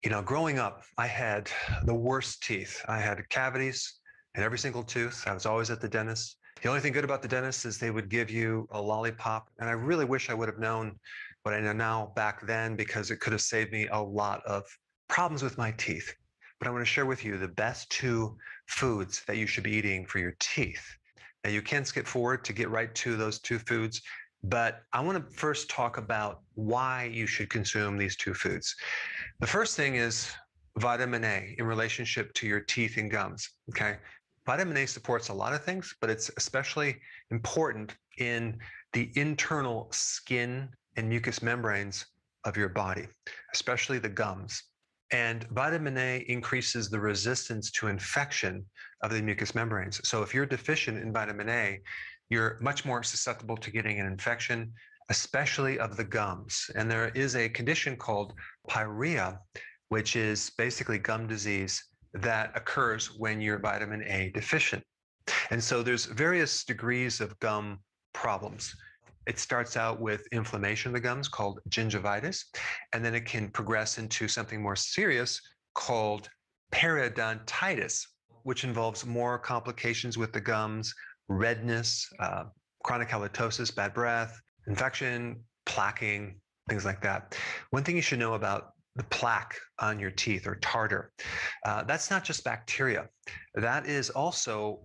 You know, growing up, I had the worst teeth. I had cavities in every single tooth. I was always at the dentist. The only thing good about the dentist is they would give you a lollipop. And I really wish I would have known what I know now back then, because it could have saved me a lot of problems with my teeth. But I want to share with you the best two foods that you should be eating for your teeth. Now, you can skip forward to get right to those two foods, but I want to first talk about why you should consume these two foods. The first thing is vitamin A in relationship to your teeth and gums, okay? Vitamin A supports a lot of things, but it's especially important in the internal skin and mucous membranes of your body, especially the gums. And vitamin A increases the resistance to infection of the mucous membranes. So if you're deficient in vitamin A, you're much more susceptible to getting an infection, especially of the gums. And there is a condition called pyorrhea, which is basically gum disease that occurs when you're vitamin A deficient. And so there's various degrees of gum problems. It starts out with inflammation of the gums called gingivitis, and then it can progress into something more serious called periodontitis, which involves more complications with the gums, redness, chronic halitosis, bad breath, infection, plaquing, things like that. One thing you should know about the plaque on your teeth, or tartar, that's not just bacteria. That is also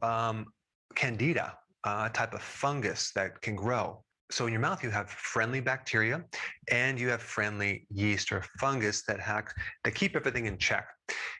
candida, a type of fungus that can grow. So in your mouth, you have friendly bacteria and you have friendly yeast or fungus that keep everything in check.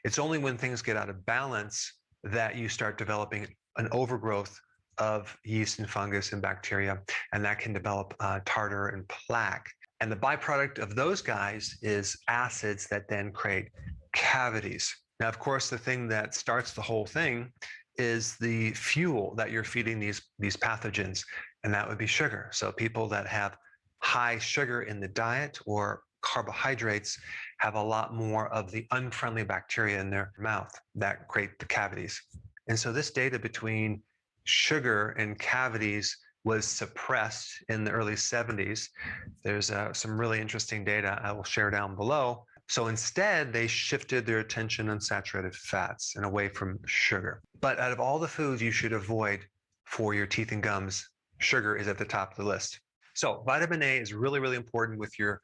It's only when things get out of balance that you start developing an overgrowth of yeast and fungus and bacteria, and that can develop tartar and plaque. And the byproduct of those guys is acids that then create cavities. Now, of course, the thing that starts the whole thing is the fuel that you're feeding these pathogens, and that would be sugar. So people that have high sugar in the diet or carbohydrates have a lot more of the unfriendly bacteria in their mouth that create the cavities. And so this data between sugar and cavities was suppressed in the early 70s. There's some really interesting data I will share down below. So instead, they shifted their attention on saturated fats and away from sugar. But out of all the foods you should avoid for your teeth and gums, sugar is at the top of the list. So vitamin A is really, really important with your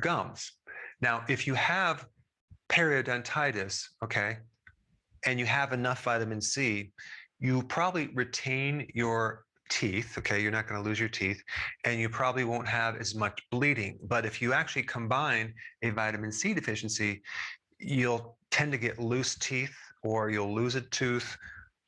gums. Now, if you have periodontitis, okay, and you have enough vitamin C, you probably retain your teeth, okay, you're not going to lose your teeth, and you probably won't have as much bleeding. But if you actually combine a vitamin C deficiency, you'll tend to get loose teeth, or you'll lose a tooth,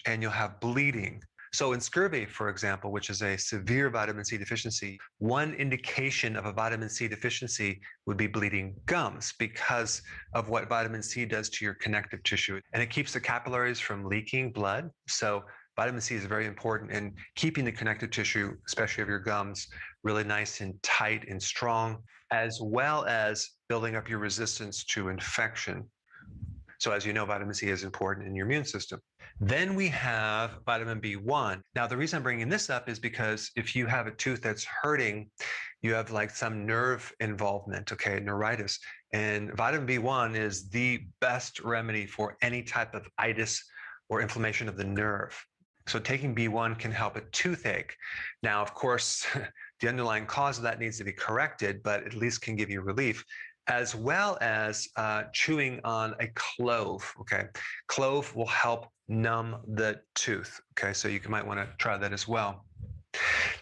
and you'll have bleeding. So in scurvy, for example, which is a severe vitamin C deficiency, one indication of a vitamin C deficiency would be bleeding gums, because of what vitamin C does to your connective tissue. And it keeps the capillaries from leaking blood. So vitamin C is very important in keeping the connective tissue, especially of your gums, really nice and tight and strong, as well as building up your resistance to infection. So as you know, vitamin C is important in your immune system. Then we have vitamin B1. Now, the reason I'm bringing this up is because if you have a tooth that's hurting, you have like some nerve involvement, okay, neuritis. And vitamin B1 is the best remedy for any type of itis or inflammation of the nerve. So taking B1 can help a toothache. Now, of course, the underlying cause of that needs to be corrected, but at least can give you relief, as well as chewing on a clove, okay? Clove will help numb the tooth, okay? So you might want to try that as well.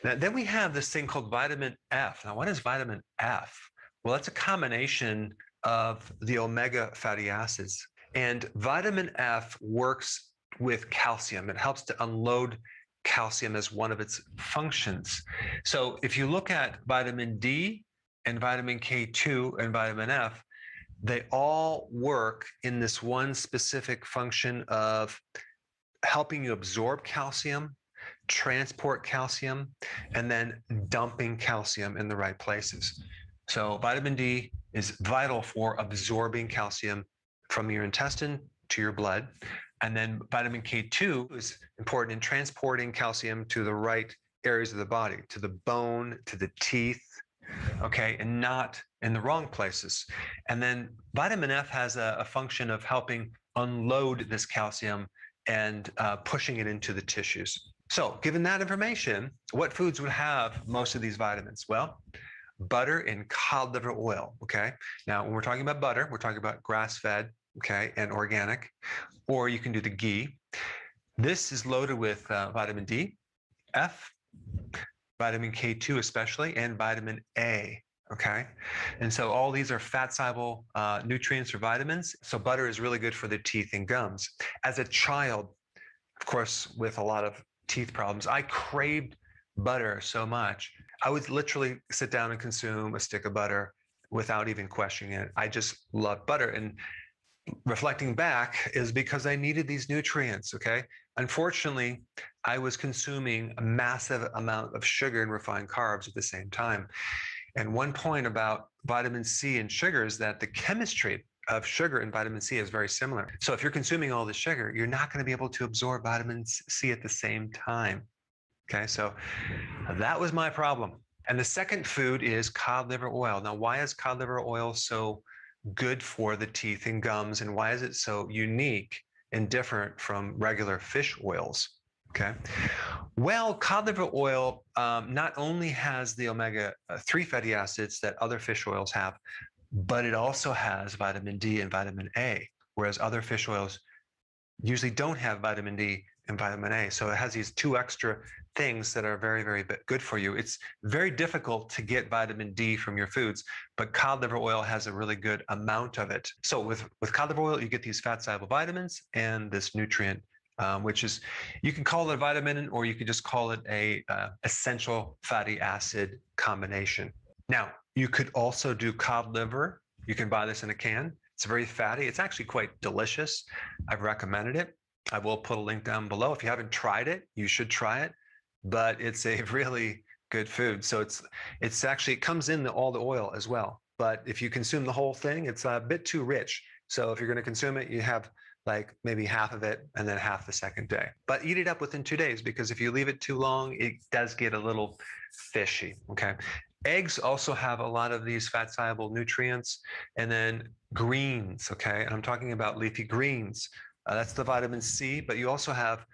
Now, then we have this thing called vitamin F. Now, what is vitamin F? Well, it's a combination of the omega fatty acids. And vitamin F works with calcium. It helps to unload calcium as one of its functions. So if you look at vitamin D and vitamin K2 and vitamin F, they all work in this one specific function of helping you absorb calcium, transport calcium, and then dumping calcium in the right places. So vitamin D is vital for absorbing calcium from your intestine to your blood. And then vitamin K2 is important in transporting calcium to the right areas of the body, to the bone, to the teeth, okay, and not in the wrong places. And then vitamin F has a function of helping unload this calcium and pushing it into the tissues. So, given that information, what foods would have most of these vitamins? Well, butter and cod liver oil, okay? Now, when we're talking about butter, we're talking about grass-fed, okay, and organic, or you can do the ghee. This is loaded with vitamin D, F, vitamin K2 especially, and vitamin A, okay? And so all these are fat-soluble nutrients or vitamins. So butter is really good for the teeth and gums. As a child, of course, with a lot of teeth problems, I craved butter so much. I would literally sit down and consume a stick of butter without even questioning it. I just love butter. And reflecting back is because I needed these nutrients, okay? Unfortunately, I was consuming a massive amount of sugar and refined carbs at the same time. And one point about vitamin C and sugar is that the chemistry of sugar and vitamin C is very similar. So if you're consuming all this sugar, you're not going to be able to absorb vitamin C at the same time. Okay, so that was my problem. And the second food is cod liver oil. Now, why is cod liver oil so good for the teeth and gums, and why is it so unique and different from regular fish oils? Okay, well, cod liver oil not only has the omega-3 fatty acids that other fish oils have, but it also has vitamin D and vitamin A, whereas other fish oils usually don't have vitamin D and vitamin A. So it has these two extra things that are very, very good for you. It's very difficult to get vitamin D from your foods, but cod liver oil has a really good amount of it. So with cod liver oil, you get these fat-soluble vitamins and this nutrient, which is, you can call it a vitamin, or you could just call it a essential fatty acid combination. Now, you could also do cod liver. You can buy this in a can. It's very fatty. It's actually quite delicious. I've recommended it. I will put a link down below. If you haven't tried it, you should try it. But it's a really good food. So it's actually, it comes in all the oil as well. But if you consume the whole thing, it's a bit too rich. So if you're going to consume it, you have like maybe half of it and then half the second day. But eat it up within 2 days, because if you leave it too long, it does get a little fishy, okay? Eggs also have a lot of these fat-soluble nutrients. And then greens, okay? And I'm talking about leafy greens. That's the vitamin C, but you also have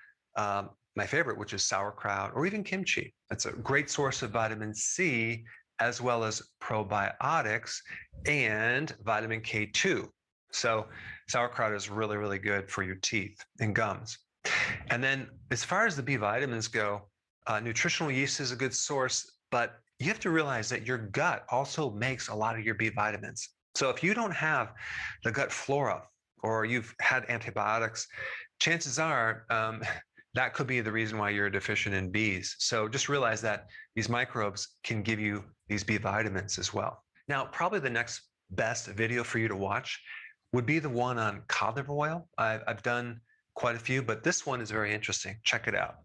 my favorite, which is sauerkraut or even kimchi. That's a great source of vitamin C, as well as probiotics and vitamin K2. So sauerkraut is really, really good for your teeth and gums. And then as far as the B vitamins go, nutritional yeast is a good source, but you have to realize that your gut also makes a lot of your B vitamins. So if you don't have the gut flora, or you've had antibiotics, chances are that could be the reason why you're deficient in Bs. So just realize that these microbes can give you these B vitamins as well. Now, probably the next best video for you to watch would be the one on cod liver oil. I've done quite a few, but this one is very interesting. Check it out.